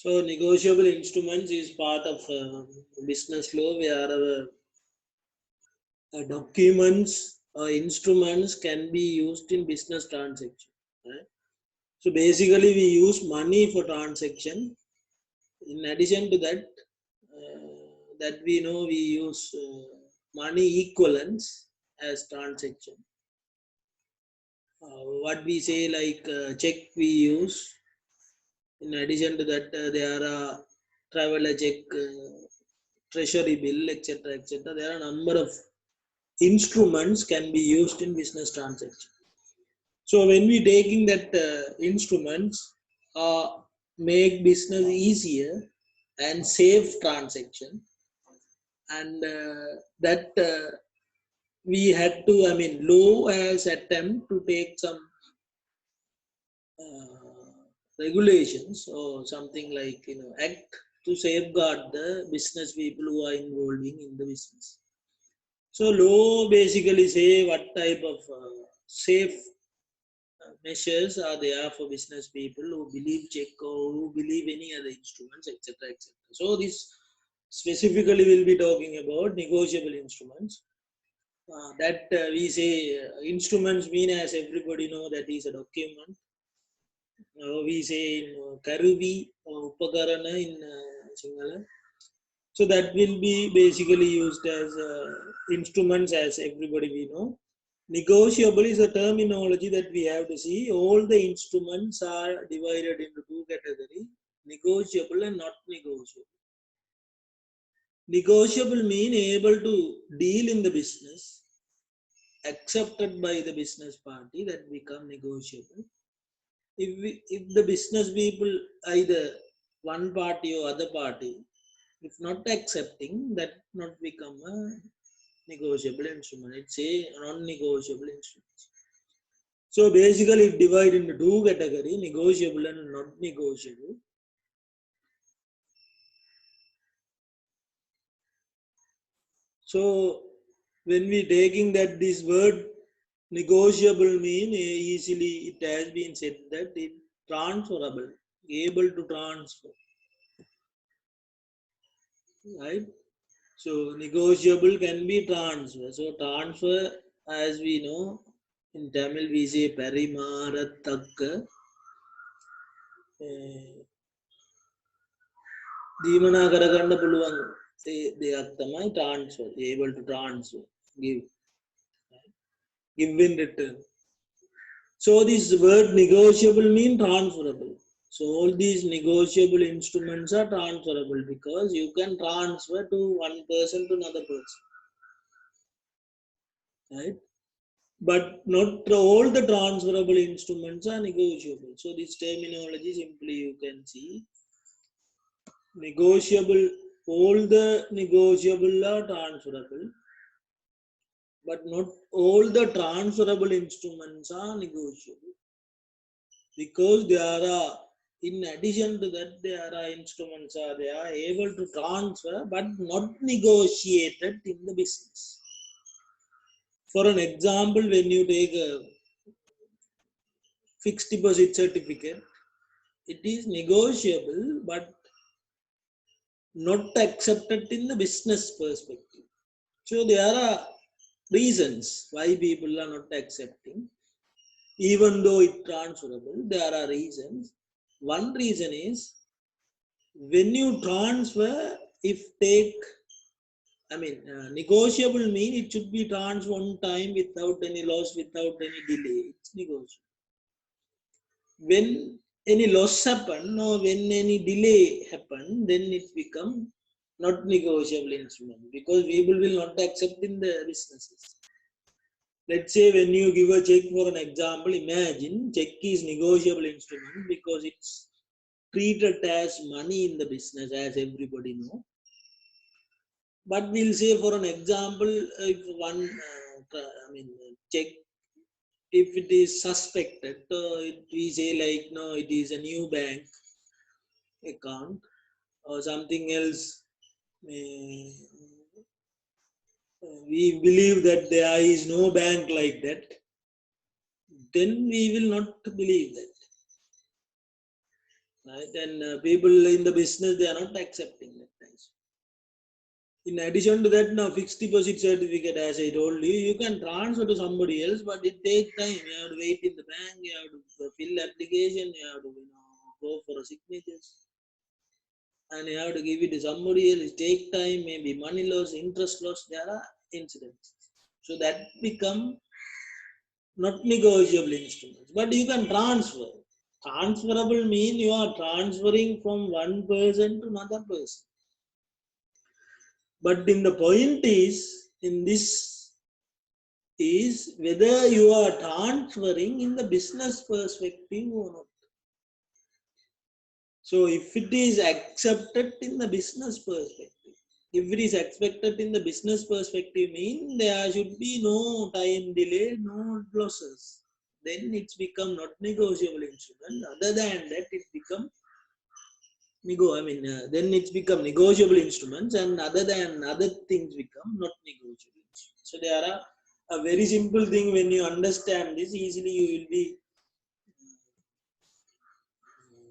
So negotiable instruments is part of business law where documents or instruments can be used in business transaction. Right? So basically we use money for transaction. In addition to that, that we know we use money equivalents as transaction. What we say like check we use. In addition to that, there are traveler check, treasury bill, etc., etc. There are a number of instruments can be used in business transaction. So when we taking that instruments, make business easier and save transaction, and that we had to, I mean, law has attempt to take some regulations or something like act to safeguard the business people who are involving in the business. So law basically say what type of safe measures are there for business people who believe check or who believe any other instruments, etc., etc. So this specifically will be talking about negotiable instruments. That we say instruments mean, as everybody know, that is a document. We say in Karuvi or Upakarana in Sinhala. So that will be basically used as instruments, as everybody we know. Negotiable is a terminology that we have to see. All the instruments are divided into two categories: negotiable and not negotiable. Negotiable mean able to deal in the business, accepted by the business party, that become negotiable. If the business people, either one party or other party, if not accepting, that not become a negotiable instrument. It's a non-negotiable instrument. So basically it divide into two categories: negotiable and not negotiable. So when we taking that this word negotiable mean, easily it has been said that it transferable, able to transfer, right? So negotiable can be transfer. So transfer, as we know, in Tamil we say parimarattakka. දීමනා කරගන්න පුළුවන් දෙයක් තමයි transfer, able to transfer, give in return. So this word negotiable mean transferable. So all these negotiable instruments are transferable because you can transfer to one person to another person, right? But not all the transferable instruments are negotiable. So this terminology simply you can see negotiable, all the negotiable are transferable, but not all the transferable instruments are negotiable, because there are, in addition to that, there are instruments are they are able to transfer but not negotiated in the business. For an example, when you take a fixed deposit certificate, it is negotiable but not accepted in the business perspective. So there are reasons why people are not accepting, even though it's transferable. There are reasons. One reason is, when you transfer, if take, I mean, negotiable mean it should be transferred on time without any loss, without any delay. It's negotiable. When any loss happen or when any delay happen, then it become not negotiable instrument, because people will not accept in the businesses. Let's say when you give a check, for an example, imagine check is negotiable instrument because it's treated as money in the business, as everybody know. But we'll say, for an example, if one check, if it is suspected, we say like, no, it is a new bank account or something else. We believe that there is no bank like that, then we will not believe that, right? And people in the business, they are not accepting that. In addition to that, now fixed deposit certificate, as I told you, you can transfer to somebody else, but it takes time. You have to wait in the bank, you have to fill application, you have to go for a signatures, and you have to give it to somebody else. It take time, maybe money loss, interest loss. There are incidents, so that become not negotiable instruments. But you can transfer. Transferable mean you are transferring from one person to another person. But in the point is, in this is whether you are transferring in the business perspective or not. So if it is accepted in the business perspective, if it is expected in the business perspective, mean there should be no time delay, no losses. Then it's become not negotiable instrument. Other than that, it become then it's become negotiable instruments, and other than other things become not negotiable instruments. So there are a very simple thing. When you understand this easily, you will be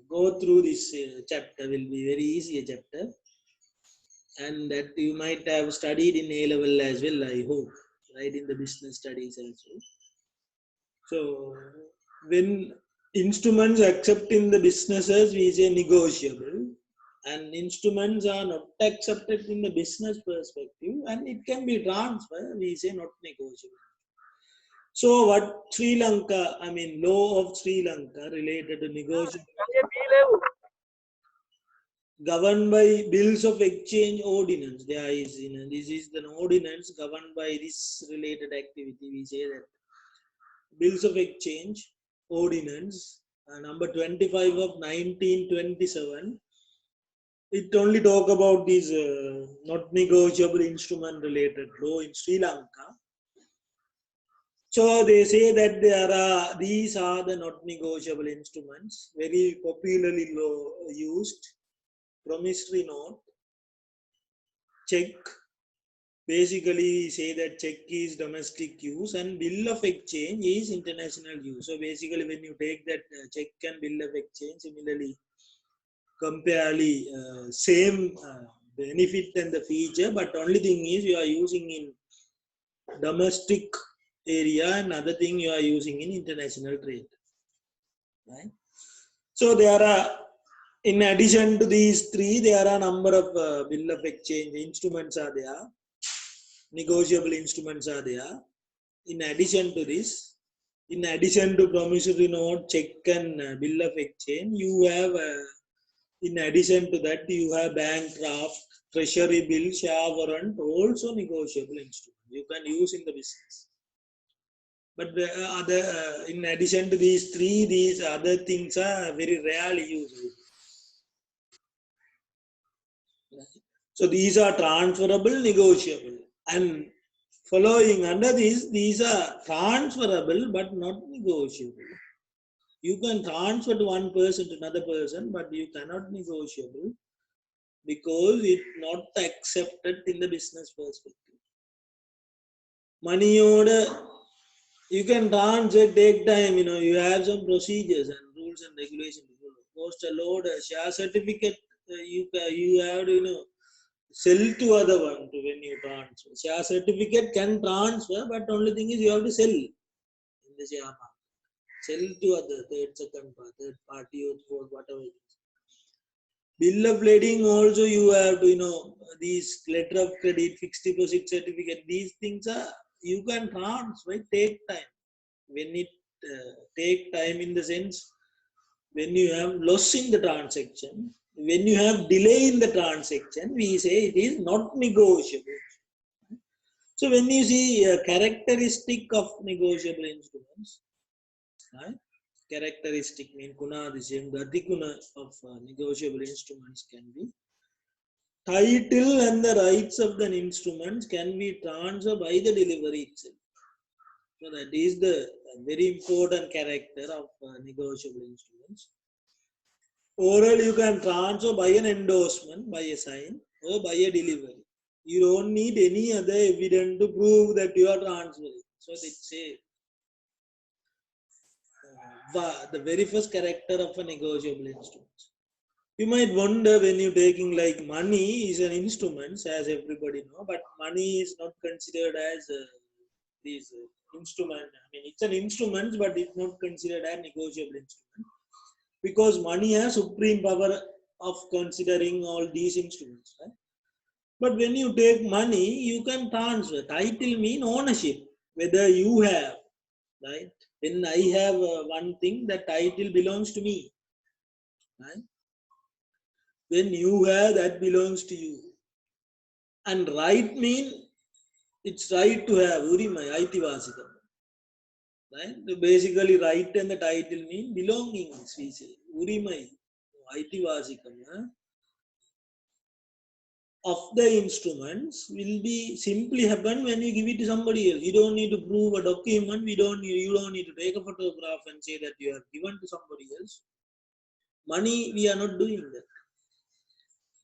go through this chapter will be very easy chapter, and that you might have studied in A level as well, I hope, right, in the business studies also. So when instruments accept in the businesses, we say negotiable, and instruments are not accepted in the business perspective, and it can be transferred, we say not negotiable. So what Sri Lanka, law of Sri Lanka related to negotiation governed by bills of exchange ordinance. There is, this is the ordinance governed by this related activity. We say that bills of exchange ordinance number 25 of 1927. It only talk about these not negotiable instrument related law in Sri Lanka. So they say that these are the not negotiable instruments, very popularly used: promissory note, check. Basically say that check is domestic use and bill of exchange is international use. So basically when you take that check and bill of exchange, similarly comparely same benefit and the feature, but only thing is you are using in domestic area, and other thing you are using in international trade, right? So there are, in addition to these three, there are a number of bill of exchange instruments are there, negotiable instruments are there. In addition to this, in addition to promissory note, check and bill of exchange, you have, in addition to that, you have bank draft, treasury bill, share warrant, also negotiable instrument. You can use in the business. But in addition to these three, these other things are very rarely used. So these are transferable, negotiable, and following under these are transferable but not negotiable. You can transfer to one person to another person, but you cannot negotiable because it's not accepted in the business perspective. Money order, you can transfer, take time, you have some procedures and rules and regulations to follow. Postal order, share certificate, you have to, sell to other one to when you transfer. Share certificate can transfer, but only thing is you have to sell in the share market. Sell to other, third party or fourth, whatever it is. Bill of lading also you have to, these letter of credit, fixed deposit certificate, these things are, you can transfer, right? Take time. When it take time in the sense, when you have loss in the transaction, when you have delay in the transaction, we say it is not negotiable. So when you see a characteristic of negotiable instruments, right? Characteristic mean kunadisham, the adhikuna of negotiable instruments can be title and the rights of the instruments can be transferred by the delivery itself. So that is the very important character of negotiable instruments. Oral you can transfer by an endorsement, by a sign, or by a delivery. You don't need any other evidence to prove that you are transferring. So it's the very first character of a negotiable instrument. You might wonder when you're taking like money is an instrument, as everybody know, but money is not considered as this instrument. I mean, it's an instrument, but it's not considered a negotiable instrument because money has supreme power of considering all these instruments. Right? But when you take money, you can transfer. Title mean ownership, whether you have, right? When I have one thing, the title belongs to me, right? When you have, that belongs to you. And right mean it's right to have urimai, aitivasika. Right? Basically, right and the title mean belongings, we say. Urimai, aitivasika of the instruments will be simply happen when you give it to somebody else. You don't need to prove a document. You don't need to take a photograph and say that you have given to somebody else. Money, we are not doing that.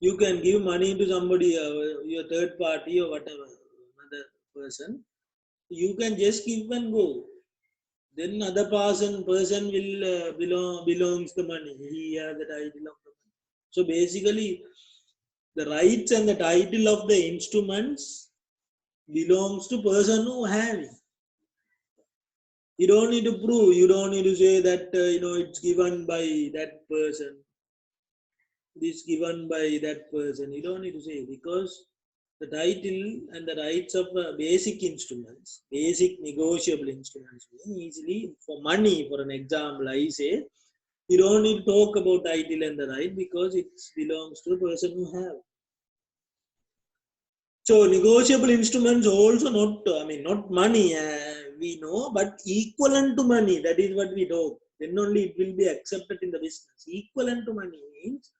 You can give money to somebody, your third party or whatever, another person. You can just give and go. Then other person will belongs the money. He has the title of the money. So basically, the rights and the title of the instruments belongs to person who have it. You don't need to prove. You don't need to say that it's given by that person. This given by that person. You don't need to say because the title and the rights of basic instruments, basic negotiable instruments, easily for money. For an example, I say you don't need to talk about title and the right because it belongs to the person who have. So negotiable instruments also not money, we know, but equivalent to money. That is what we talk. Then only it will be accepted in the business. Equivalent to money means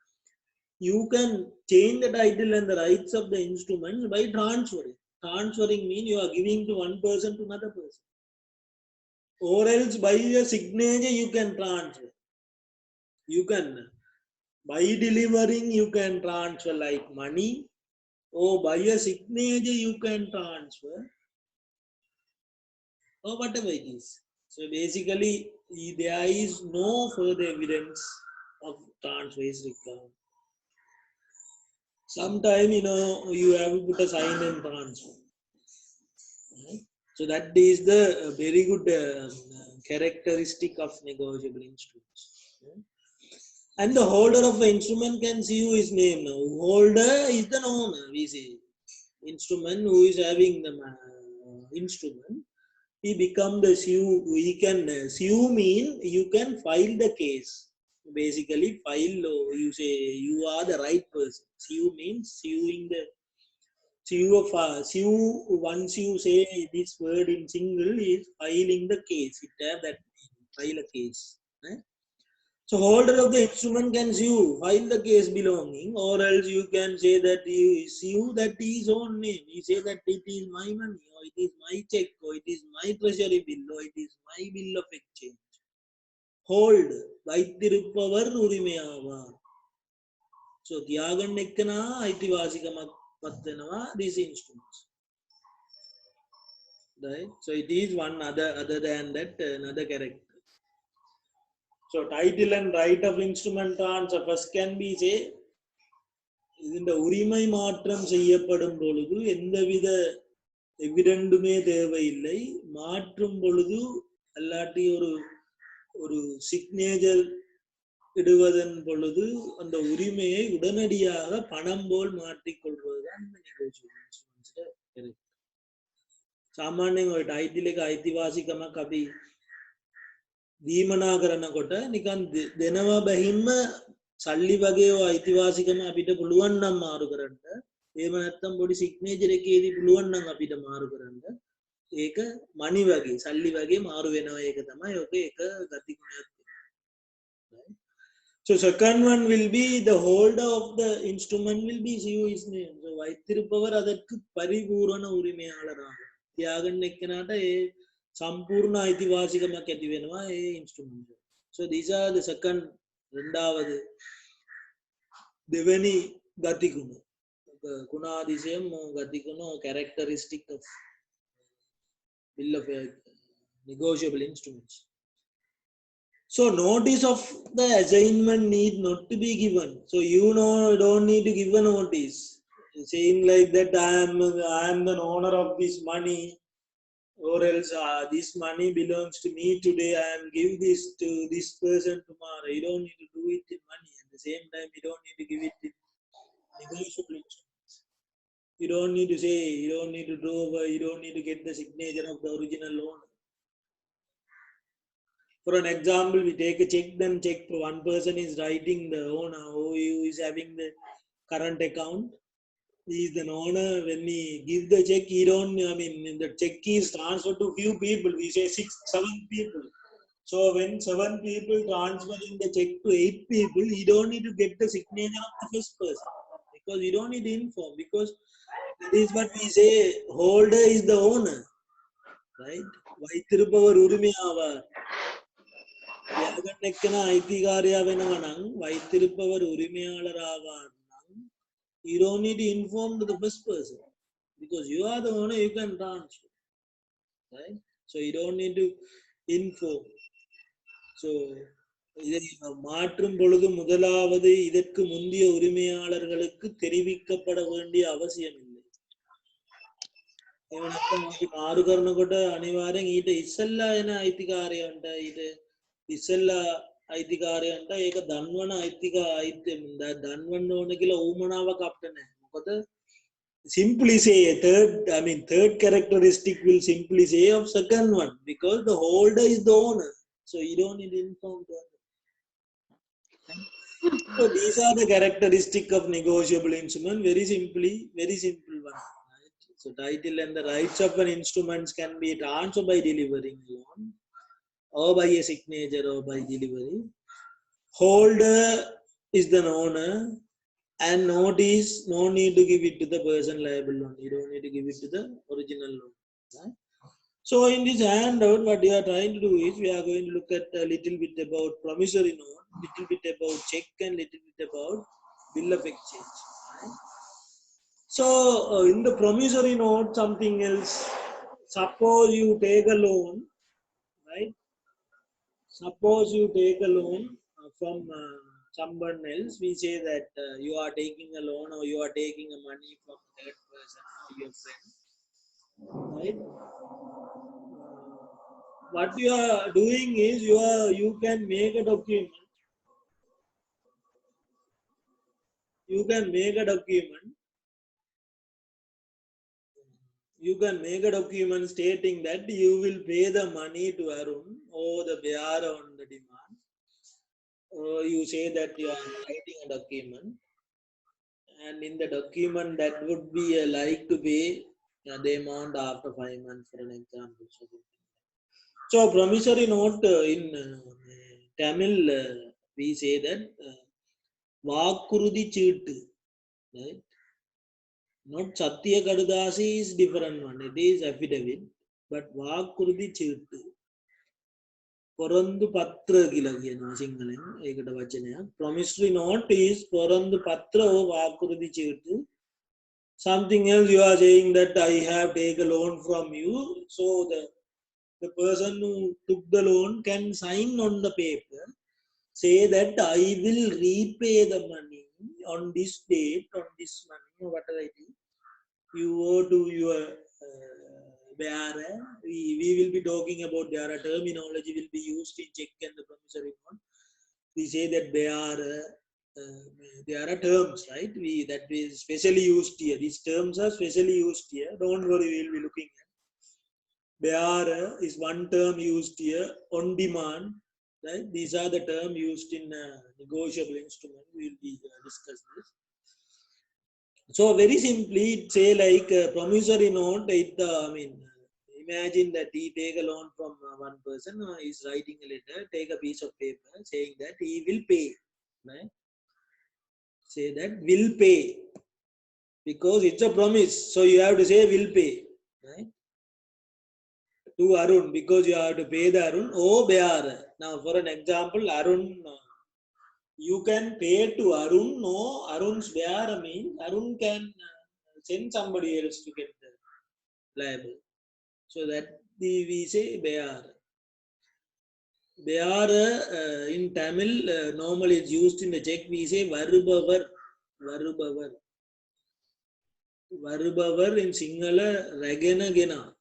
you can change the title and the rights of the instruments by transferring. Transferring means you are giving to one person to another person. Or else by a signature you can transfer. You can, by delivering, you can transfer like money. Or by a signature you can transfer. Or whatever it is. So basically, there is no further evidence of transfer is required. Sometime you have to put a sign and transfer. Right? So that is the very good characteristic of negotiable instruments. Right? And the holder of the instrument can see his name now. Holder is the owner, we say. Instrument who is having the instrument, he become the sue. He can sue mean you can file the case. Basically, file. You say you are the right person. Sue means suing the sue. Once you say this word in single, is filing the case. It have that file a case. Right? So holder of the instrument can sue, file the case belonging, or else you can say that you sue that his own name. You say that it is my money, or it is my check, or it is my treasury bill, or it is my bill of exchange. Hold, வைத்திருப்பவர் உரிமையாவார். So தியாகம் நிக்கனா ஐதிவாசிகமாக பத்தனவா these instruments. Right? So it is one other than that another character. So title and right of instrument transfer first can be say இந்த உரிமை மாற்றம் செய்யப்படும் பொழுது எந்தவித எவிடெண்டுமே தேவையில்லை. மாற்றும் பொழுது அல்லாட்டி ஒரு சிக்னேச்சர் இடுவதன் பொழுது அந்த உரிமையை உடனடியாக பணம் போல் மாற்றிக்கொள்வதுதான் இந்த negotiable instruments. සාමාන්‍යයෙන් ඔය ටයිටිල් එක අයිතිවාසිකමක් අපි දීමනා කරනකොට නිකන් දෙනවා බැහින්ම සල්ලි වගේ ඔය අයිතිවාසිකම අපිට පුළුවන් නම් මාරු කරන්න. එහෙම නැත්නම් පොඩි සිග්නේචර් එකේදී පුළුවන් නම් අපිට මාරු කරන්න. ඒක මනි වගේ සල්ලි වගේ මාරු වෙනවා. ඒක තමයි ඔක එක ගතිගුණයක්. So second one will be the holder of the instrument will be his name. So வைத்திருப்பவர் அதற்கு பரிபூரண உரிமையாளராக. තියාගන්න එක්කනට ඒ සම්පූර්ණ අයිතිවාසිකමක් ඇති වෙනවා ඒ instrument. So these are the second இரண்டாவது දෙවෙනි ගතිගුණ. ගුණාதிசயம் ගතිගුණ characteristic of bill of negotiable instruments. So notice of the assignment need not to be given. So you know don't need to give a notice. Saying like that I am the owner of this money, or else this money belongs to me today. I am give this to this person tomorrow. You don't need to do it in money. At the same time, you don't need to give it in negotiable instruments. You don't need to say. You don't need to draw over. You don't need to get the signature of the original owner. For an example, we take a check, then check for one person is writing the owner who is having the current account. He is the owner. When he give the check, he don't, I mean, the check is transferred to few people. We say 7 people. So when 7 people transferring the check to 8 people, you don't need to get the signature of the first person. Because you don't need to inform. Because that is what we say, holder is the owner. Right? வைத்திருப்பவர் உரிமையாவார். யாகனெக்கன ஐதிகாரியா වෙනවනම් வைத்திருப்பவர் உரிமையாளராவார். You don't need to inform to the first person because you are the owner, you can transfer, right? So you don't need to inform. So இதை மாற்றும் பொழுது முதலாவது இதற்கு முந்தைய உரிமையாளர்களுக்கு தெரிவிக்கப்பட வேண்டிய அவசியம் இல்லை. මාරු කරනකොට අනිවාර්යෙන් ඊට ඉස්සෙල්ලා එන අයිතිකාරයන්ට ඊට ඉස්සෙල්ලා අයිතිකාරයන්ට ඒක දන්වන දන්වන්න ඕන කියලා ඌමනාවක් අපිට නැහැ. මොකද simply say third characteristic will simply say of second one because the holder is the owner, so you don't need to inform the other. So these are the characteristic of negotiable instrument. Very simple one. Right? So title and the rights of an instrument can be transferred by delivering loan or by a signature or by delivery. Holder is the owner. And notice, no need to give it to the person liable loan. You don't need to give it to the original loan. Right? So in this handout, what we are trying to do is we are going to look at a little bit about promissory note, little bit about check, and little bit about bill of exchange. Right? So in the promissory note, something else. Suppose you take a loan, right? Suppose you take a loan from someone else. We say that you are taking a loan or you are taking a money from that person or your friend, right? What you are doing is you can make a document. You can make a document. You can make a document stating that you will pay the money to Arun or the bearer on the demand. Or you say that you are writing a document. And in the document that would be like to pay the amount after 5 months, for an example. So promissory note in Tamil we say that Vakurudi Chittu, right? Not Satya Kadadasi is different one. It is affidavit, but Vakurudi Chittu. Porandu Patra Gilagyan Singalen, Ekata Vachanaya. Promissory note is Porandu Patra or Vakurudi Chittu. Something else you are saying that I have taken a loan from you, so the person who took the loan can sign on the paper, say that I will repay the money on this date, on this money, whatever it is. You owe to your bearer. We will be talking about bearer. Terminology will be used in check and the promissory note. We say that bearer. There are terms, right? That is specially used here. These terms are specially used here. Don't worry, we will be looking at. Bearer is one term used here. On demand, right? These are the terms used in negotiable instrument. We will be discuss this. So very simply, say like promissory note. Imagine that he take a loan from one person. Is writing a letter. Take a piece of paper saying that he will pay. Right? Say that will pay because it's a promise, so you have to say will pay, right? To Arun because you have to pay the Arun or bearer. Now for an example, Arun, you can pay to Arun. No, Arun's bearer means Arun can send somebody else to get the liable, so that we say bearer. They are in Tamil, normally it's used in the check. We say Varubavar. Varubavar. Varubavar in Sinhala, Ragena Gena.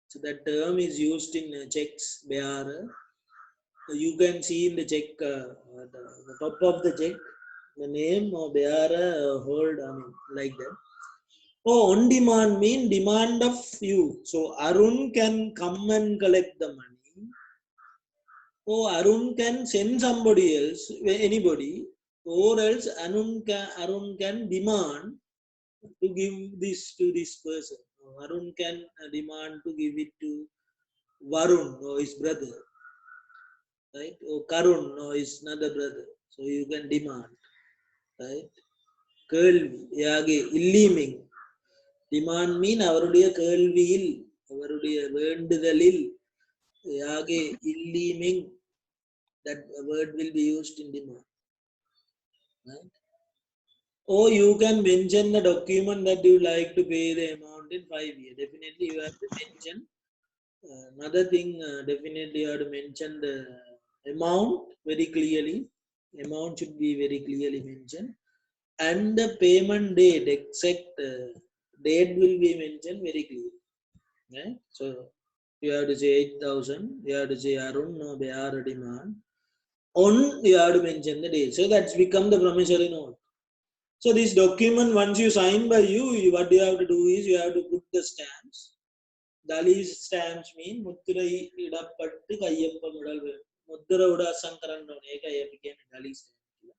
So that term is used in checks. They are, you can see in the check, the top of the check, the name of they are hold, I mean, like that. Oh, on demand mean demand of you. So Arun can come and collect the money. Oh, Arun can send somebody else, anybody, or else Arun can demand to give this to this person. Arun can demand to give it to Varun or his brother, right? Or Karun or his another brother. So you can demand, right? Kelvi, yage, illiming. Demand mean அவருடைய கேள்வியில் அவருடைய வேண்டுதலில் yage illiming, that word will be used in demand, right? Or you can mention the document that you like to pay the amount in 5 years. Definitely you have to mention. Another thing, definitely you have to mention the amount very clearly. Amount should be very clearly mentioned. And the payment date, exact date will be mentioned very clearly. Right? So you have to say 8,000. You have to say Arun, no, they are a demand. On, you have to mention the date. So that's become the promissory note. So this document, once you sign by you, what you have to do is you have to put the stamps. Dali's stamps mean Muttirai idapattu kayyappa mudal ve. Muddara uda sankaran eka epiken Dali stamp.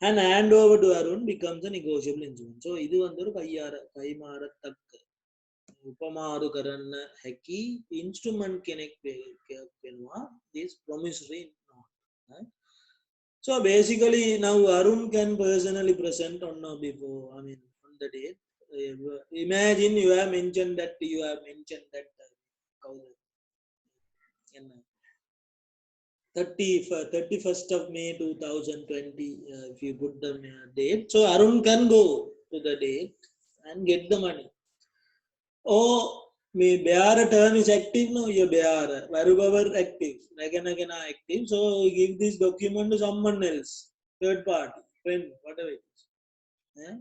And hand over to Arun becomes a negotiable instrument. So idu vandu kaimaarathakka upamaadu karanna haki instrument kenek kenwa this promissory note. Right? So basically now Arun can personally present on now before, I mean on the date. Imagine you have mentioned that in 31st of May 2020, if you put the date, so Arun can go to the date and get the money. Oh, me bear term is active, no, you bear Varubavar active, again active. So give this document to someone else, third party, friend, whatever it is. Yeah?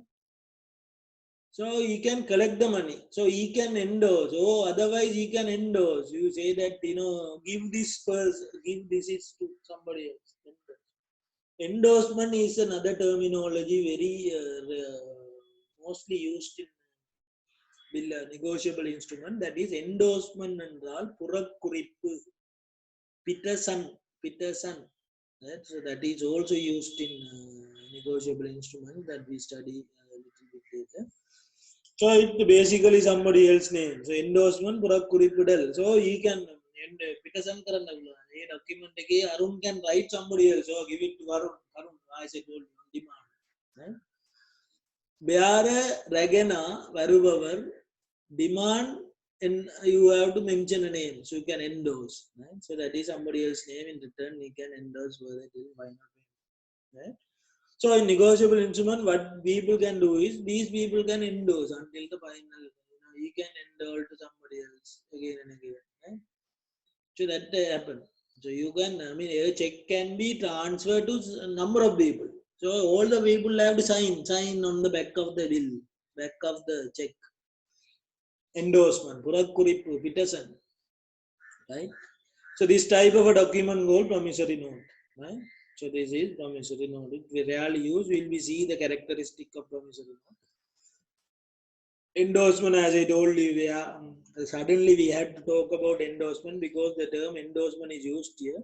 So he can collect the money. So he can endorse. Oh, otherwise he can endorse. You say that, give this person, give this is to somebody else. Endorsement is another terminology very mostly used in negotiable instrument. That is endorsement என்றால் புறக்குறிப்பு. Peterson. Right? So that is also used in negotiable instrument that we study a little bit later. So it basically somebody else's name. So endorsement புறக்குறிப்பிடல். So he can Peterson document Arun can write somebody else. So give it to Arun. As I told you, on demand. Right? Beara Ragena Varubavar demand, and you have to mention a name. So you can endorse. Right? So that is somebody else's name. In return, he can endorse whether it is final payment. Right? So in negotiable instrument, what people can do is these people can endorse until the final. You can endorse to somebody else again and again. Right? So that happen. So you can, I mean, a check can be transferred to a number of people. So all the people have to sign on the back of the bill, back of the check. Endorsement, Purakuripu, Peterson. Right? So this type of a document called promissory note. Right? So this is promissory note. If we rarely use, will we see the characteristic of promissory note? Endorsement, as I told you, suddenly we had to talk about endorsement because the term endorsement is used here.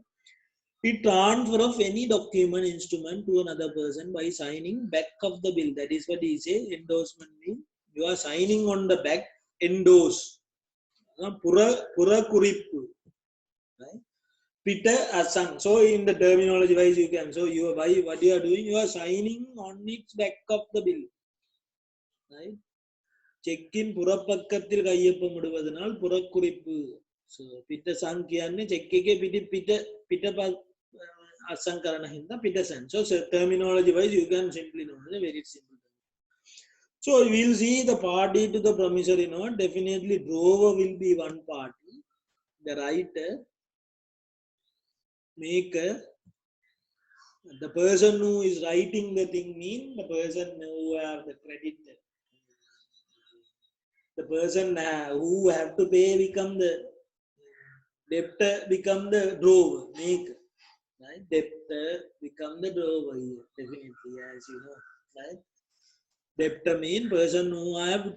The transfer of any document instrument to another person by signing back of the bill. That is what he say. Endorsement means you are signing on the back. Endorse. Pura kurippu. Right? Peter Asang. So in the terminology wise, you can. So you what you are doing, you are signing on its back of the bill. Right? Check-in புறப்பக்கத்தில் கையொப்பமிடுவதனால் புறக்குறிப்பு. So Peter Sankiyanne check-ಗೆ Peter Asankarana hinda Peterson. So terminology wise, you can simply know it, very simple. So we'll see the party to the promissory note. Definitely drawer will be one party. The writer maker. The person who is writing the thing mean the person who have the credit. The person who have to pay become the debtor, become the drawer, maker. Right? Debtor become the drawer here, definitely, as you know. Right? Debtor mean person who have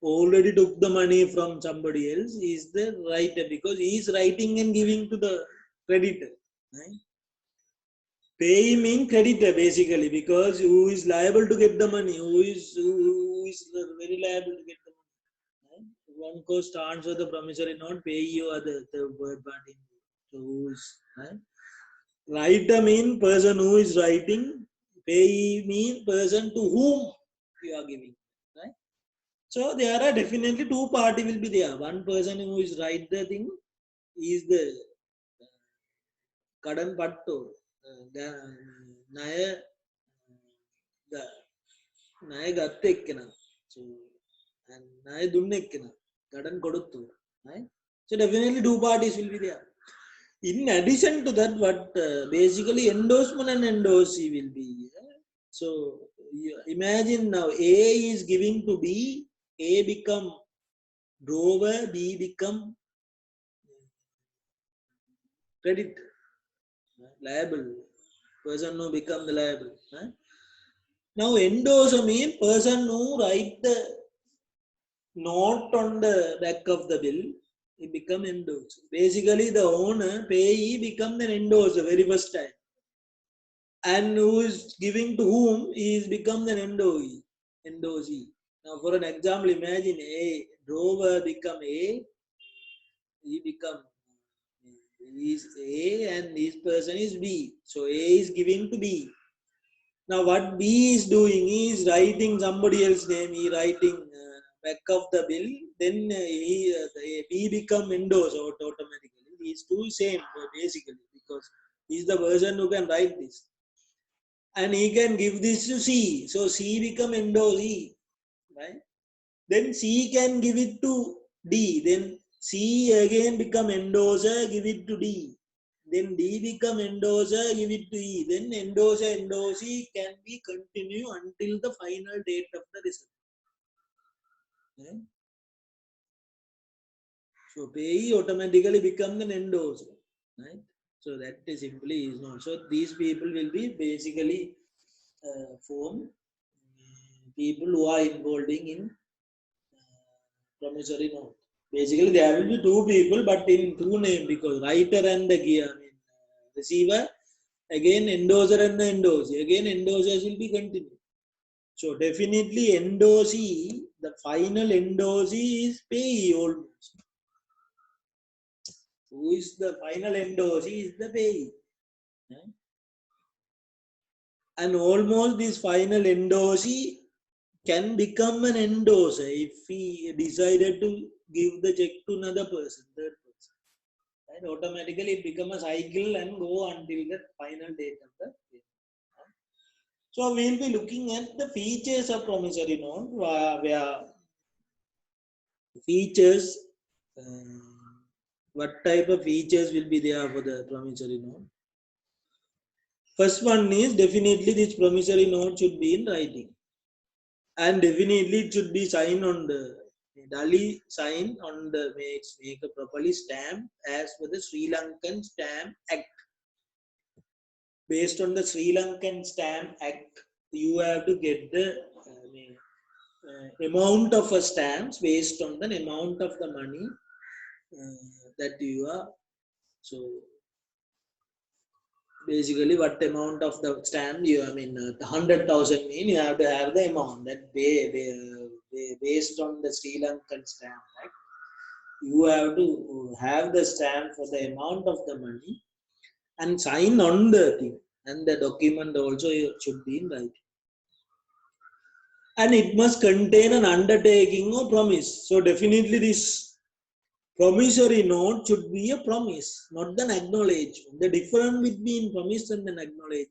already took the money from somebody else is the writer because he is writing and giving to the creditor. Right? Pay mean creditor basically because who is liable to get the money, who is very liable to get the money. Right? One cost to answer the promissory note, pay you are the third party. So who is right? Writer mean person who is writing, pay mean person to whom you are giving. Right? So there are definitely two party will be there. One person who is write the thing is the kadan patto, the naya naya gatte ekkena. So and naya dunne ekkena. Kadan koduttu. Right? So definitely two parties will be there. In addition to that, what basically endorsement and endorsee will be. So imagine now A is giving to B, A become drawer, B become credit, liable. Person who become the liable. Right? Now endorser means person who write the note on the back of the bill, he become endorser. Basically, the owner, payee, become an endorser very first time. And who is giving to whom he is become an endorsee. Now, for an example, imagine A drawer become A, he become he is A, and this person is B. So A is giving to B. Now, what B is doing, he is writing somebody else's name. He writing back of the bill. Then B become endorser automatically. These two same basically because he is the person who can write this. And he can give this to C. So C become endorsee, right? Then C can give it to D. Then C again become endorser, give it to D. Then D become endorser, give it to E. Then endorser, endorsee can be continue until the final date of the result. Right? So payee automatically become an endorser, right? So that is simply is not. So these people will be basically form people who are involving in promissory note. Basically, there will be two people, but in two names because writer and the receiver, again endorser and the endorsee. Again, endorsers will be continued. So definitely endorsee, the final endorsee is payee almost. Who is the final endorsee is the payee. Right? And almost this final endorsee can become an endorser if he decided to give the check to another person, third person. Right? Automatically it become a cycle and go until the final date of the payment. So we'll be looking at the features of promissory note, where features, what type of features will be there for the promissory note. First one is definitely this promissory note should be in writing. And definitely it should be signed on the Dali sign on the make a properly stamp as per the Sri Lankan Stamp Act. Based on the Sri Lankan Stamp Act, you have to get the amount of a stamps based on the amount of the money that you are. So basically, what amount of the stamp you, 100,000 mean you have to have the amount that based on the Sri Lankan Stamp Act. You have to have the stamp for the amount of the money and sign on the thing, and the document also should be in writing. And it must contain an undertaking or promise. So definitely this promissory note should be a promise, not an acknowledgement. The difference between promise and an acknowledgement.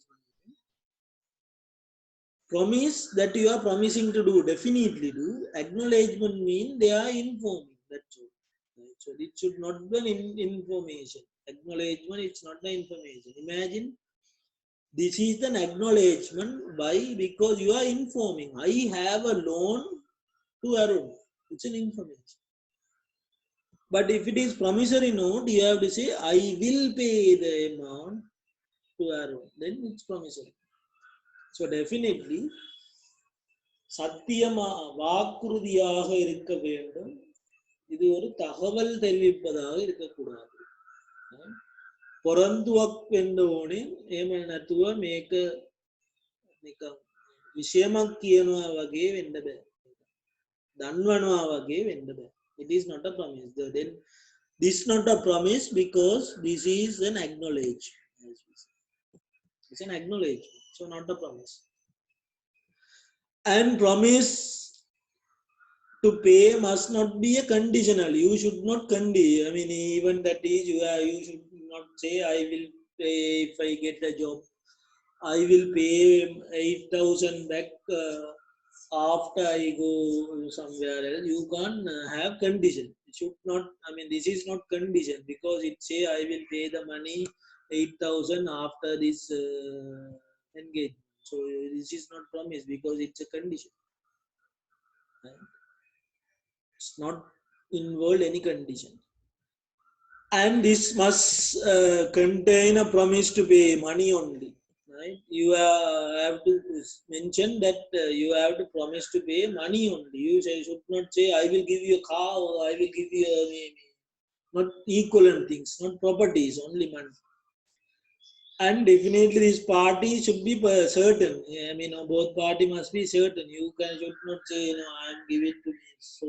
Promise that you are promising to do, definitely do. Acknowledgement means they are informing. That's all. Right? So it should not be an information. Acknowledgement, it's not the information. Imagine this is an acknowledgement. Why? Because you are informing. I have a loan to Arun. It's an information. But if it is promissory note, you have to say, I will pay the amount to Arun. Then it's promissory. So definitely, சத்தியமா வாக்குறுதியாக இருக்க வேண்டும். இது ஒரு தகவல் தெரிவிப்பதாக இருக்கக்கூடாது. පොරොන්දුවක් වෙන්න ඕනේ. එහෙම නැතුව මේක නිකන් විෂයමක් කියනවා වගේ වෙන්න බෑ. දන්වනවා වගේ වෙන්න බෑ. It is not a promise. Then this is not a promise because this is an acknowledgement. It's an acknowledgement, so not a promise. And promise to pay must not be a conditional. You should not condition. I mean, even that is you should not say I will pay if I get a job. I will pay 8,000 back after I go somewhere else. You can't have condition. It should not. I mean, this is not condition because it say I will pay the money 8,000 after this engagement. So this is not promise because it's a condition. Right? It's not involve any condition. And this must contain a promise to pay money only. Right? You have to mention that you have to promise to pay money only. You should not say I will give you a car or I will give you not equivalent things, not properties, only money. And definitely this party should be certain. I mean, both party must be certain. You should not say, I am giving to me. So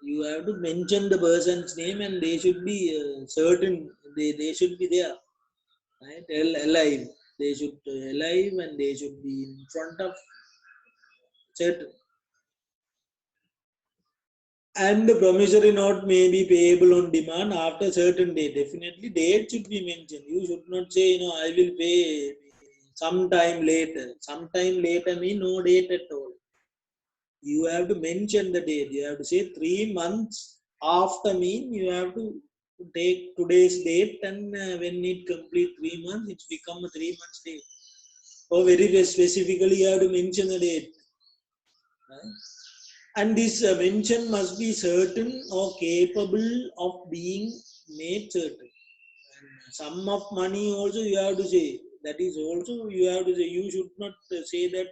you have to mention the person's name and they should be certain. They should be there. Right? Alive. They should alive and they should be in front of certain. And the promissory note may be payable on demand after certain date. Definitely date should be mentioned. You should not say, I will pay sometime later. Sometime later means no date at all. You have to mention the date. You have to say 3 months after mean you have to take today's date and when it complete 3 months, it's become a 3 months date. Or very specifically, you have to mention the date. Right? And this mention must be certain or capable of being made certain. And sum of money also you have to say. That is also you have to say. You should not say that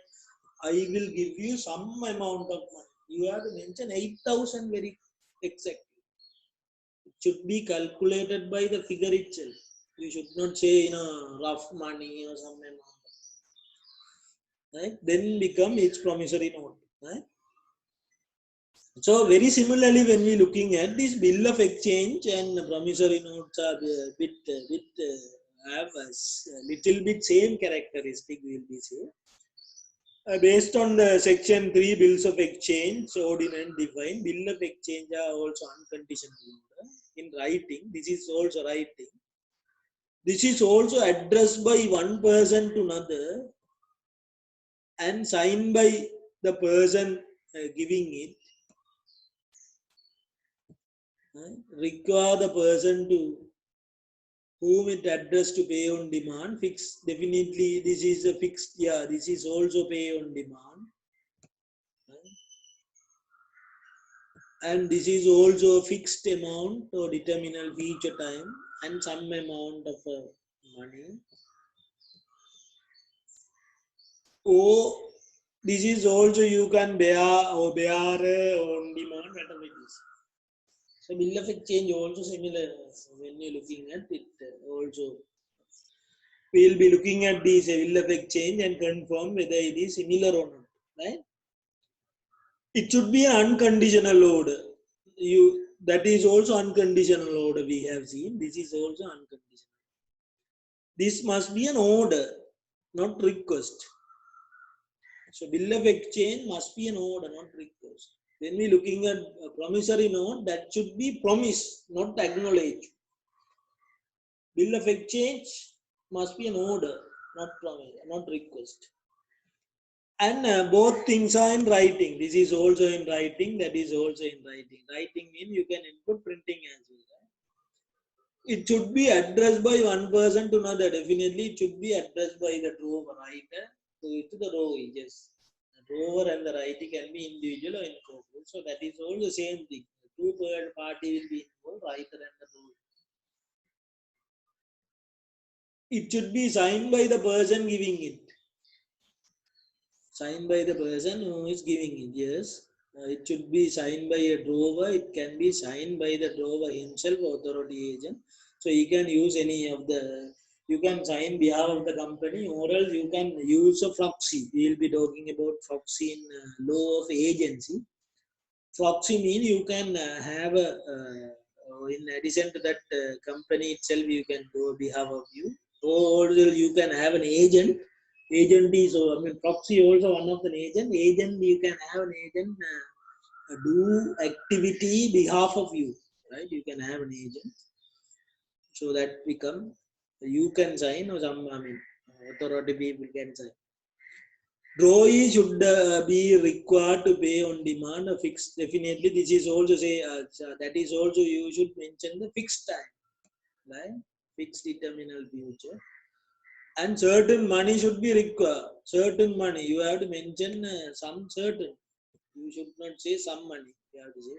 I will give you some amount of money. You have to mention 8,000 very exactly. It should be calculated by the figure itself. You should not say rough money or some amount. Right? Then become its promissory note. Right? So very similarly, when we looking at this bill of exchange and promissory notes are have a little bit same characteristic, will be say. Based on the section 3 bills of exchange, ordinance defined, bill of exchange are also unconditional in writing. This is also writing. This is also addressed by one person to another and signed by the person giving it. Require the person to whom it addressed to pay on demand. Fixed, definitely this is a fixed, this is also pay on demand. And this is also a fixed amount or determinal future time and some amount of money. Or this is also you can bear on demand, whatever it is. So bill of exchange also similar when you're looking at it also. We'll be looking at this bill of exchange and confirm whether it is similar or not. Right? It should be an unconditional order. That is also unconditional order we have seen. This is also unconditional. This must be an order, not request. So bill of exchange must be an order, not request. When we looking at a promissory note, that should be promise, not acknowledge. Bill of exchange must be an order, not promise, not request. And both things are in writing. This is also in writing, that is also in writing. Writing means you can input printing as well. Right? It should be addressed by one person to another. Definitely, it should be addressed by the rower, writer to the rowee. Yes, the rower and the writer can be individual or incorporated. So that is all the same thing. Two third party will be involved, writer and the rower. It should be signed by the person giving it. Signed by the person who is giving it. Yes. It should be signed by a drawer. It can be signed by the drawer himself, authority agent. So he can use any of the. You can sign behalf of the company, or else you can use a proxy. We will be talking about proxy in law of agency. Proxy means you can have a. In addition to that company itself, you can go behalf of you, or you can have an agent. Agent is, I mean, proxy also one of an agent. Agent, you can have an agent do activity behalf of you, right? You can have an agent, so that become you can sign or some, I mean, authority people can sign. Drawee should be required to pay on demand a fixed. Definitely, this is also say that is also you should mention the fixed time, right? Fixed determinal future. And certain money should be required. Certain money you have to mention some certain. You should not say some money. You have to say.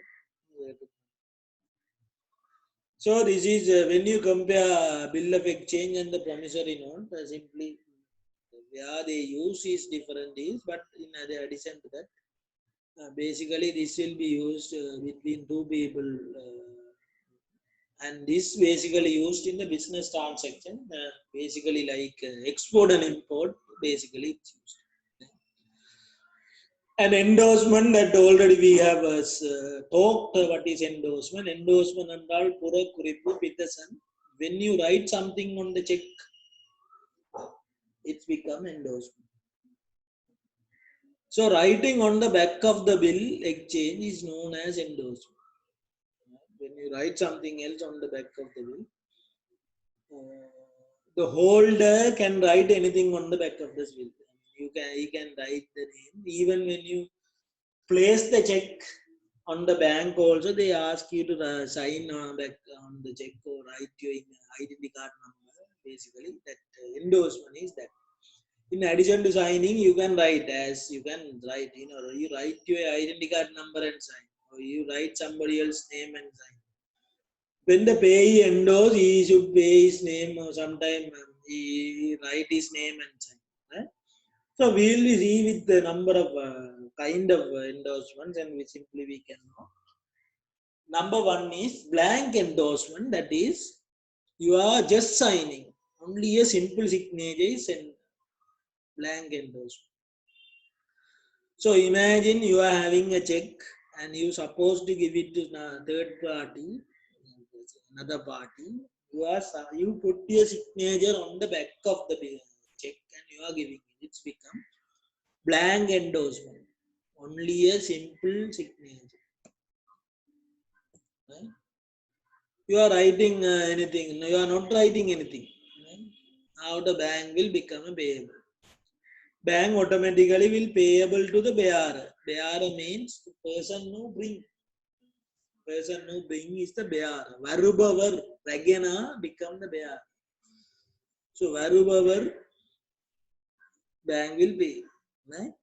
So this is when you compare bill of exchange and the promissory note, simply where they use is different is, but in addition to that, basically this will be used between two people, and this basically used in the business transaction, basically like export and import. Basically, it's used. An endorsement that already we have talked what is endorsement. Endorsement என்றால் புற குறிப்பு Peterson. When you write something on the check, it's become endorsement. So writing on the back of the bill exchange is known as endorsement. When you write something else on the back of the bill, the holder can write anything on the back of this bill. He can write the name even when you place the check on the bank. Also they ask you to sign back on the check or write your identity card number. Basically that endorsement is that. In addition to signing, you can write, as you can write, you write your identity card number and sign, or you write somebody else's name and sign. When the payee endorse, he should pay his name, or sometime he write his name and sign, right? So we will see with the number of kind of endorsements, and we can know. Number one is blank endorsement. That is, you are just signing. Only a simple signature is in blank endorsement. So imagine you are having a check and you supposed to give it to third party, another party. You put your signature on the back of the check and you are giving it. It's become blank endorsement. Only a simple signature. Right? You are writing anything. No, you are not writing anything. Right? Now the bank will become a payable. Bank automatically will payable to the bearer. Bearer means the person who bring. Person who bring is the bearer. Varubavar, Ragena become the bearer. So Varubavar, bank will pay. Right?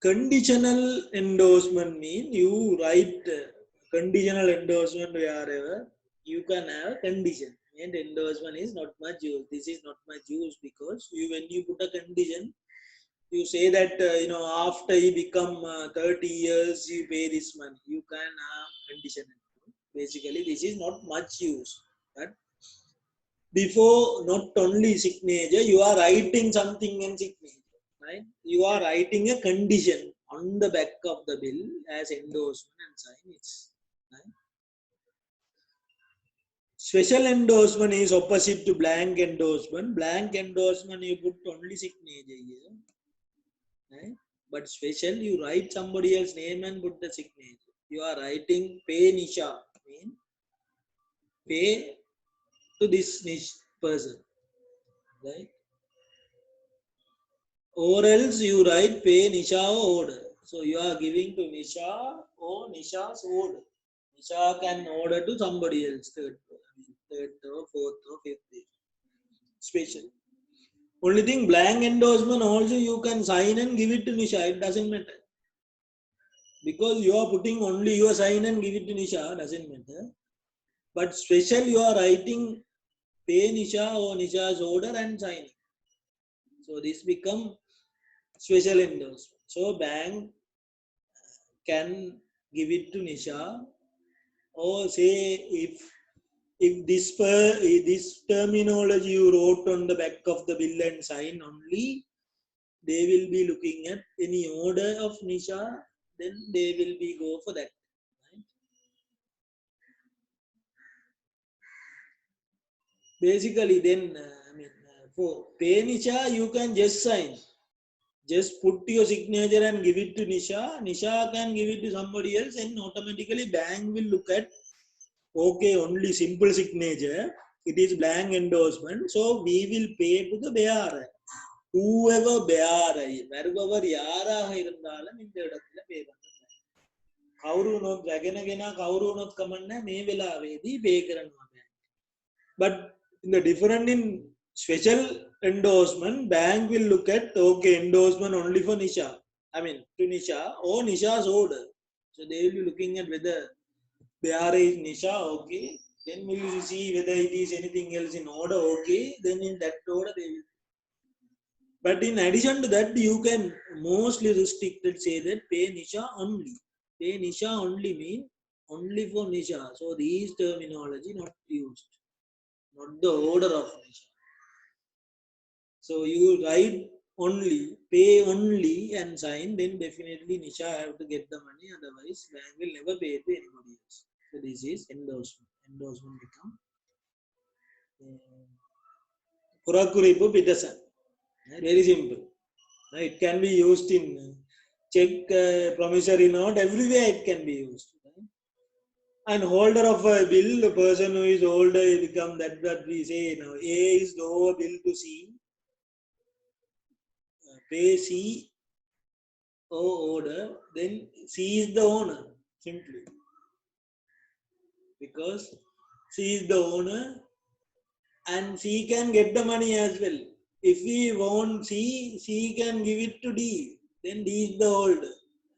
Conditional endorsement means you write conditional endorsement wherever you can have condition. And endorsement is not much used. This is not much used because when you put a condition, you say that after you become 30 years you pay this money. You can have condition. Basically, this is not much use. But before, not only signature, you are writing something in signature, right? You are writing a condition on the back of the bill as endorsement and sign it. Right? Special endorsement is opposite to blank endorsement. Blank endorsement you put only signature here, right? But special, you write somebody else's name and put the signature. You are writing pay Nisha, mean pay to this niche person, right? Or else you write pay Nisha order. So you are giving to Nisha or Nisha's order. Nisha can order to somebody else. Third. third or fourth or fifth day. Special. Only thing, blank endorsement also you can sign and give it to Nisha. It doesn't matter. Because you are putting only your sign and give it to Nisha, doesn't matter. But special you are writing pay Nisha or Nisha's order and signing. So this become special endorsement. So bank can give it to Nisha, or say if this terminology you wrote on the back of the bill and sign only, they will be looking at any order of Nisha, then they will be go for that. Right? Basically, then for pay Nisha, you can just sign. Just put your signature and give it to Nisha. Nisha can give it to somebody else, and automatically bank will look at, okay, only simple signature. It is blank endorsement. So we will pay to the bearer. Whoever bearer, wherever யாராக இருந்தாலும் இந்த இடத்துல pay பண்ணலாம். කවුරුනොත් රැගෙනගෙන කවුරුනොත් කමන්නේ මේ වෙලාවේදී pay කරනවා. But in the different in special endorsement, bank will look at, okay, endorsement only for Nisha. I mean to Nisha or Nisha's order. So they will be looking at whether bearer is Nisha, okay. Then we will see whether it is anything else in order, okay. Then in that order they will. But in addition to that, you can mostly restricted say that pay Nisha only. Pay Nisha only mean only for Nisha. So these terminology not used, not the order of Nisha. So you write only, pay only and sign, then definitely Nisha have to get the money, otherwise bank will never pay to anybody else. So this is endorsement. Endorsement become Purakuripu Pitasan. Very simple. It can be used in check, promissory note, everywhere it can be used. And holder of a bill, the person who is older become that we say now. A is the over bill to C. Pay C O order, then C is the owner, simply. Because C is the owner and C can get the money as well. If we want C, C can give it to D. Then D is the holder.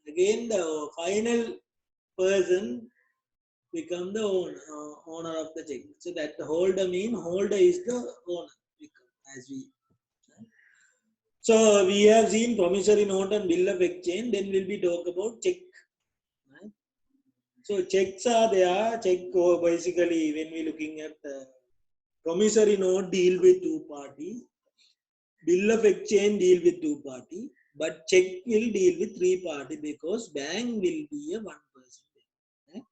Again, the final person become the owner of the check. So that the holder mean holder is the owner. As we. So we have seen promissory note and bill of exchange. Then we'll be talk about check. Right? So checks are there. Check basically when we looking at promissory note deal with two parties. Bill of exchange deal with two party, but check will deal with three party because bank will be a one person. Right?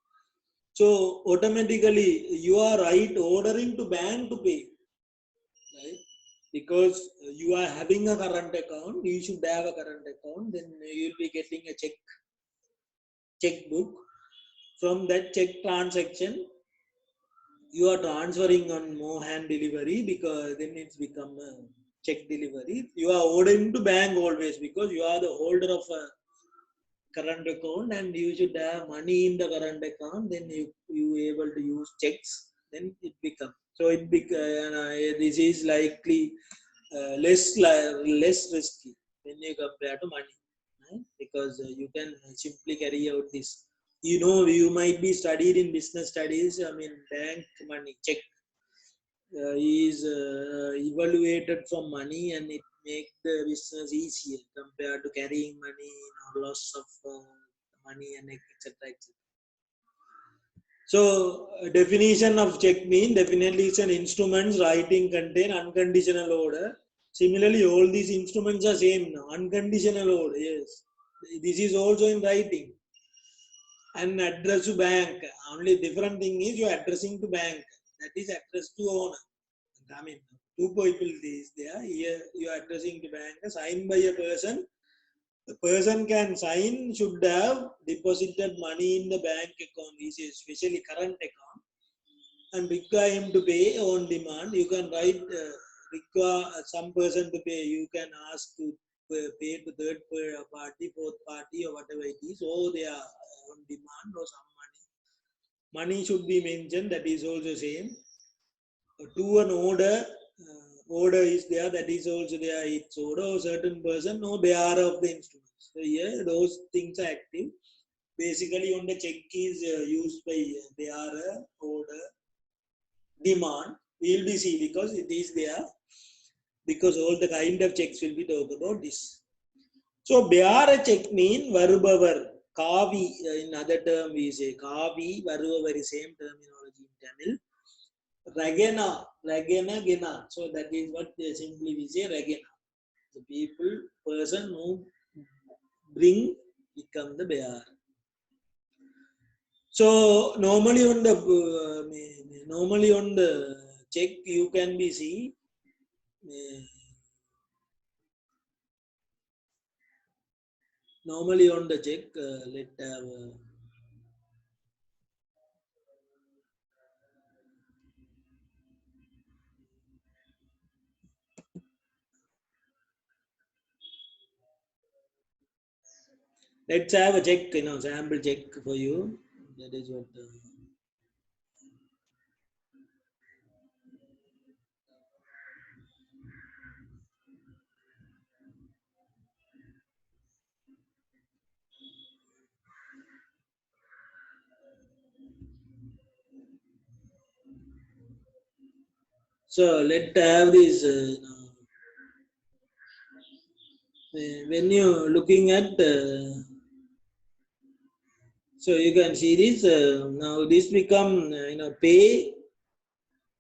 So automatically you are right ordering to bank to pay, right? Because you are having a current account, you should have a current account, then you will be getting a checkbook. From that check transaction, you are transferring on more hand delivery because then it's become a check delivery. You are ordering to bank always because you are the holder of a current account and you should have money in the current account. Then you able to use checks. Then it becomes so. This is likely less risky when you compare to money, right? Because you can simply carry out this. You might be studied in business studies. I mean, bank money check is evaluated for money, and it makes the business easier compared to carrying money or loss of money and etc. So definition of check mean definitely it's an instrument writing contain unconditional order. Similarly, all these instruments are same now. Unconditional order, yes. This is also in writing. And address to bank. Only different thing is you are addressing to bank. That is address to owner. I mean, two people is there. Here you are addressing to bank, signed by a person. The person can sign, should have deposited money in the bank account, especially current account, and require him to pay on demand. You can write, require some person to pay. You can ask to pay to third party, fourth party, or whatever it is. Or they are on demand or some money. Money should be mentioned. That is also same. to an order, order is there, that is also there, it's order or certain person, no bearer of the instruments. So here those things are active. Basically on the check is used by bearer, order, demand. We will be see because it is there, because all the kind of checks will be talked about this. So bearer check mean varubavar. Kavi, in other term we say Kavi, varubavar is same terminology in Tamil. Ragena, Ragena, Gena. So that is what simply we say Ragena. The people, person who bring become the bearer. So normally on the check you can be see normally on the check let's have a check, sample check for you. That is what. So let's have this. When you looking at, so you can see this. Now this become pay.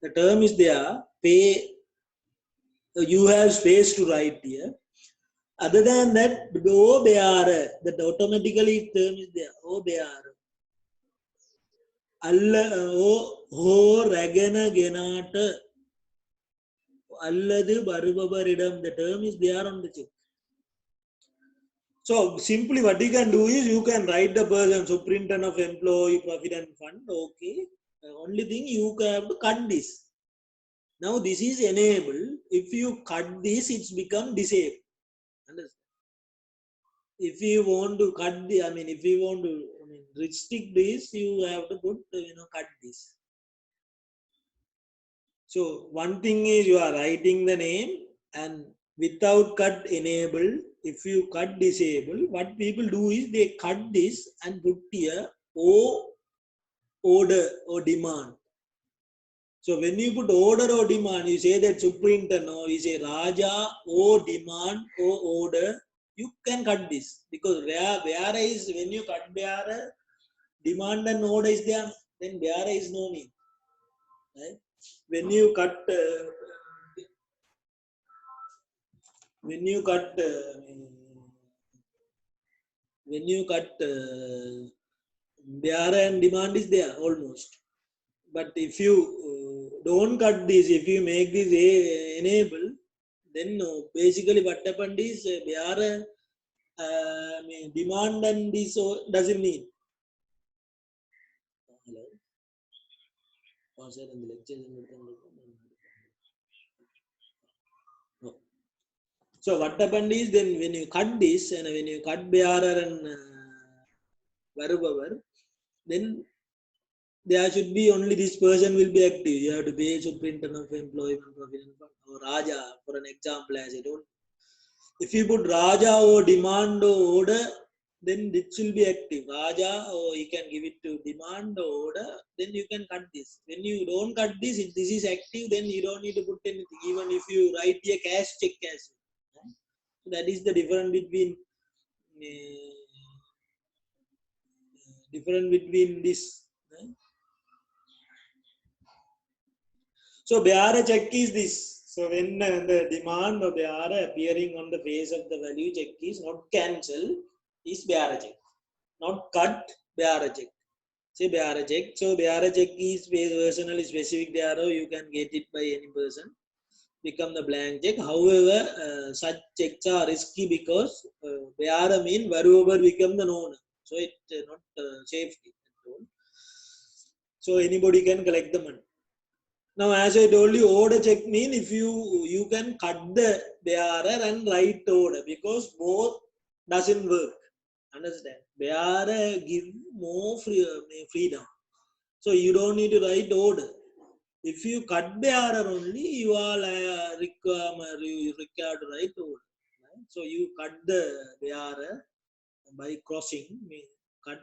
The term is there. Pay. You have space to write here. Other than that, the O bearer, that automatically term is there. O bearer. O ragana genata. Alladu barubabaridam. The term is there on the check. So simply what you can do is you can write the person superintendent of employee provident fund. Okay. The only thing you have to cut this. Now this is enabled. If you cut this, it's become disabled. Understand? If you want to cut the, if you want to, restrict this, you have to put, cut this. So one thing is you are writing the name, and without cut enable, if you cut disable, what people do is they cut this and put here O order or demand. So when you put order or demand, you say that superintendent or you say Raja or demand or order, you can cut this, because where is when you cut bearer, demand and order is there, then bearer is no need. Right? When you cut when you cut bearer and demand is there almost. But if you don't cut this, if you make this enable, then no. Basically what happened is bearer demand and this doesn't need. Hello. No. So what happened is, then when you cut this and when you cut bearer and varubavar, then there should be only this person will be active. You have to pay superintendent of employment provident fund or Raja for an example, as I told. If you put Raja or demand or order, then this will be active. Raja, or you can give it to demand or order, then you can cut this. When you don't cut this, if this is active, then you don't need to put anything. Even if you write a cash check as well. So that is the difference between this. So bearer check is this. So when the demand of bearer appearing on the face of the value check is not cancel, is bearer check. Not cut, bearer check. Say bearer check. So bearer check is personally specific bearer. You can get it by any person. Become the blank check. However, such checks are risky because bearer mean varuover become the known. So it not safety at all. So anybody can collect the money. Now, as I told you, order check mean if you can cut the bearer and write order, because both doesn't work. Understand? Bearer give more freedom. So you don't need to write order. If you cut bearer only, you are required to write order. Right? So you cut the bearer by crossing, cut,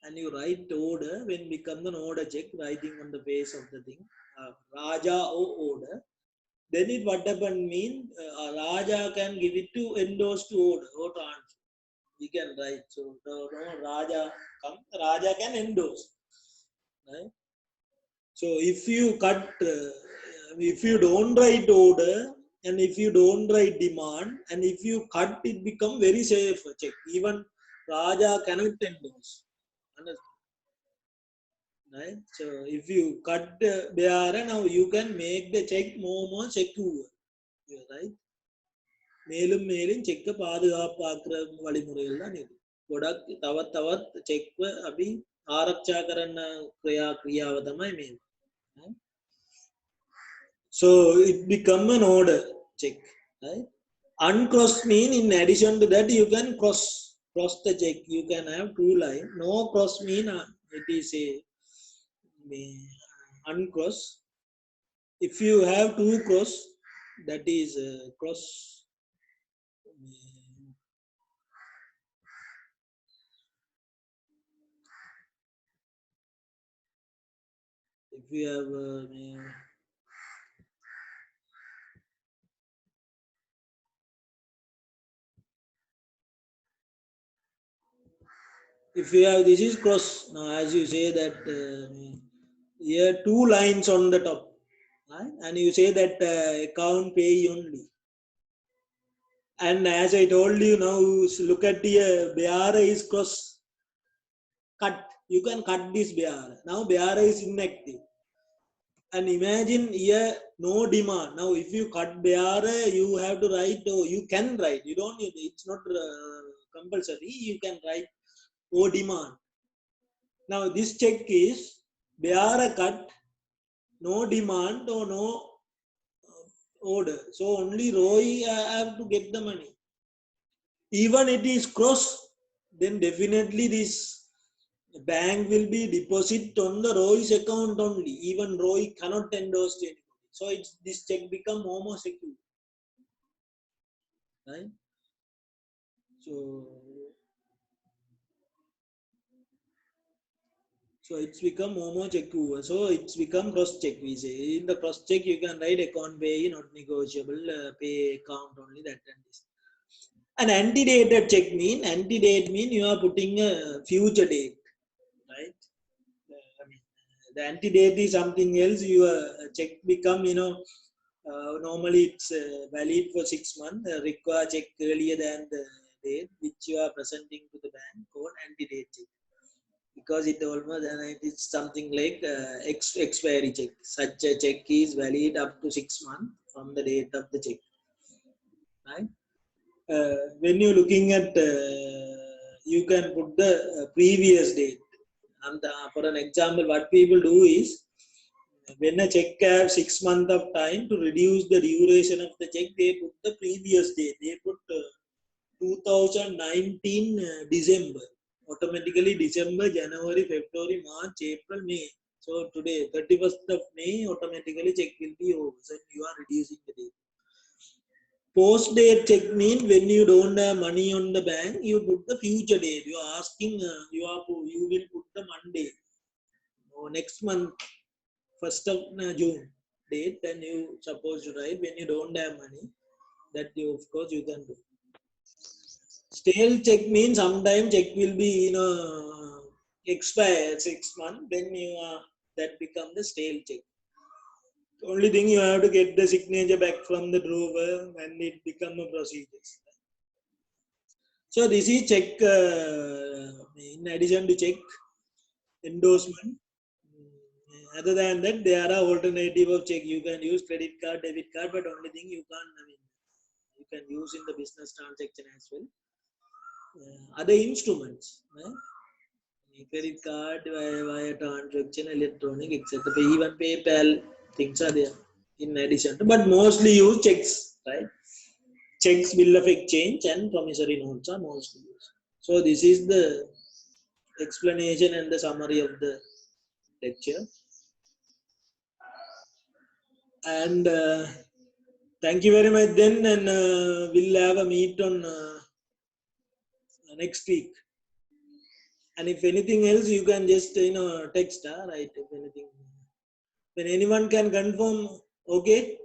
and you write order. When become an order check, writing on the face of the thing, Raja or order. Then it what happened mean Raja can give it to endorse to order or transfer. He can write. So no Raja come, Raja can endorse. Right? So if you don't write order and if you don't write demand and if you cut, it become very safe check. Even Raja cannot endorse. Understand? Right? So if you cut the bearer, now you can make the check more secure. Right? மேலும் மேலும் செக்க பாதுகாப்பாக்குற වලිමුරෙල්ල නේද ගොඩක් තවත් චෙක්ව අපි ආරක්ෂා කරන්න ක්‍රියාව තමයි මේ. So it become an order check, right? Uncross mean in addition to that you can cross the check. You can have two line. No cross mean it is a uncross. If you have two cross, that is cross. If you have if you have this is cross. Now as you say that here two lines on the top, right? And you say that account pay only. And as I told you now, look at here, bearer is cross, cut. You can cut this bearer. Now bearer is inactive. And imagine here no demand. Now if you cut bearer, you have to write, or you can write. You don't need, it's not compulsory. You can write or demand. Now this check is bearer cut, no demand or no order. So only Roy have to get the money. Even it is cross, then definitely this bank will be deposit on the Roy's account only. Even Roy cannot endorse to anybody. So it's this check become more secure. Right? So it's become more secure. So it's become cross check. We say in the cross check you can write account pay not negotiable, pay account only, that and this. An antedated check mean you are putting a future date, right? The antedate is something else. Your check become normally it's valid for 6 months. Require check earlier than the date which you are presenting to the bank called antedate check, because it almost it is something like expiry check. Such a check is valid up to 6 months from the date of the check, right? When you're looking at you can put the previous date. And for an example, what people do is when a check have 6 months of time to reduce the duration of the check, they put the previous date. They put 2019 December. Automatically December, January, February, March, April, May. So today, 31st of May, automatically check will be over. So you are reducing the date. Post date check mean when you don't have money on the bank, you put the future date. You are asking, you will put the Monday or next month, 1st of June date, then you suppose to write when you don't have money. That you of course you can do. Stale check means sometimes check will be expire 6 months. Then you that become the stale check. The only thing you have to get the signature back from the drawer and it become a procedure. So this is check. In addition to check, endorsement. Other than that, there are alternative of check. You can use credit card, debit card, but only thing you can't. You can use in the business transaction as well. Other instruments, credit card, wire transaction, electronic, etc. Even PayPal things are there in addition. But mostly use checks, right? Checks, bill of exchange, and promissory notes are mostly used. So this is the explanation and the summary of the lecture. And thank you very much then, and we'll have a meet on next week. And if anything else, you can just text, right? If anything, when anyone can confirm, okay.